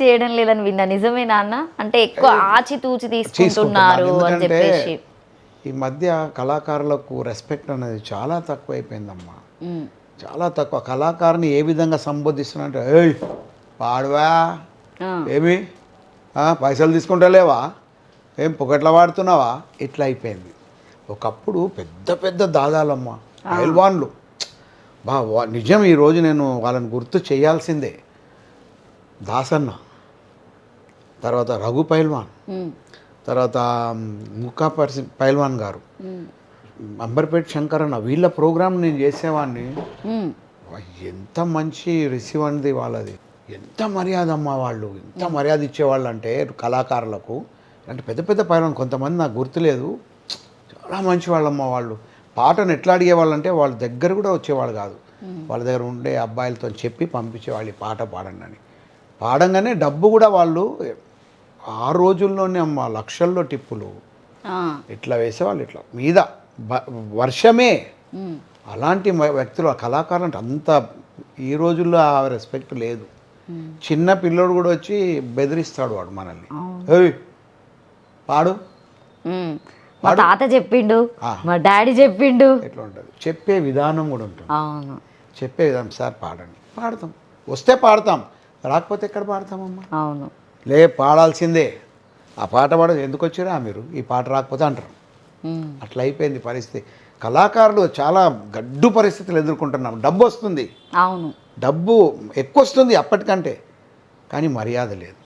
చేయడం లేదని విన్నా, నిజమేనా అన్న? అంటే ఎక్కువ ఆచితూచి తీసుకుంటున్నారు అని ఎందుకంటే చెప్పేసి. ఈ మధ్య కళాకారులకు రెస్పెక్ట్ అనేది చాలా తక్కువైపోయిందమ్మా. ఉమ్, చాలా తక్కువ. కళాకారుని ఏ విధంగా సంబోధిస్తున్నారంటే, ఏయ్ పాడవా, ఆ, ఏమి పైసలు తీసుకుంటలేవా, ఏం పొగట్ల వాడుతున్నావా, ఇట్లా అయిపోయింది. ఒకప్పుడు పెద్ద పెద్ద దాదాలమ్మ, పైల్వాన్లు. నిజం, ఈరోజు నేను వాళ్ళని గుర్తు చేయాల్సిందే. దాసన్న, తర్వాత రఘు పైల్వాన్, ఉమ్, తర్వాత ముక్కా పైల్వాన్ గారు, ఉమ్, అంబర్పేట శంకరన్న, వీళ్ళ ప్రోగ్రాం నేను చేసేవాడిని. ఉమ్, ఎంత మంచి రిసీవ్ అనేది వాళ్ళది, ఎంత మర్యాద అమ్మ వాళ్ళు, ఎంత మర్యాద ఇచ్చేవాళ్ళు అంటే కళాకారులకు. అంటే పెద్ద పెద్ద పైల్వాన్, కొంతమంది నాకు గుర్తులేదు, చాలా మంచి వాళ్ళమ్మ వాళ్ళు. పాటను ఎట్లా అడిగేవాళ్ళు అంటే వాళ్ళ దగ్గర కూడా వచ్చేవాళ్ళు కాదు, వాళ్ళ దగ్గర ఉండే అబ్బాయిలతో చెప్పి పంపించేవాళ్ళు, ఈ పాట పాడండి అని. పాడంగానే డబ్బు కూడా వాళ్ళు ఆ రోజుల్లోనే అమ్మ లక్షల్లో టిప్పులు ఆ, ఇట్లా వేసేవాళ్ళు, ఇట్లా మీద వర్షమే. ఉమ్, అలాంటి వ్యక్తులు, ఆ కళాకారులు అంటే అంత, ఈ రోజుల్లో ఆ రెస్పెక్ట్ లేదు. చిన్న పిల్లోడు కూడా వచ్చి బెదిరిస్తాడు వాడు మనల్ని, ఏయ్ పాడు. ఉమ్. మా తాత చెప్పిండు, మా డాడీ చెప్పిండు. ఎట్లా ఉంటుంది, చెప్పే విధానం కూడా ఉంటుంది. అవును, చెప్పే విధానం, సార్ పాడండి, పాడతాం, వస్తే పాడతాం, రాకపోతే ఎక్కడ పాడతామమ్మా. అవును. పాడాల్సిందే. ఆ పాట పాడదు, ఎందుకు వచ్చిరా మీరు, ఈ పాట రాకపోతే అంటారు. ఉమ్, అట్లా అయిపోయింది పరిస్థితి. కళాకారులు చాలా గడ్డు పరిస్థితులు ఎదుర్కొంటున్నాం. డబ్బు వస్తుంది, అవును. డబ్బు ఎక్కువ వస్తుంది అప్పటికంటే, కానీ మర్యాద లేదు.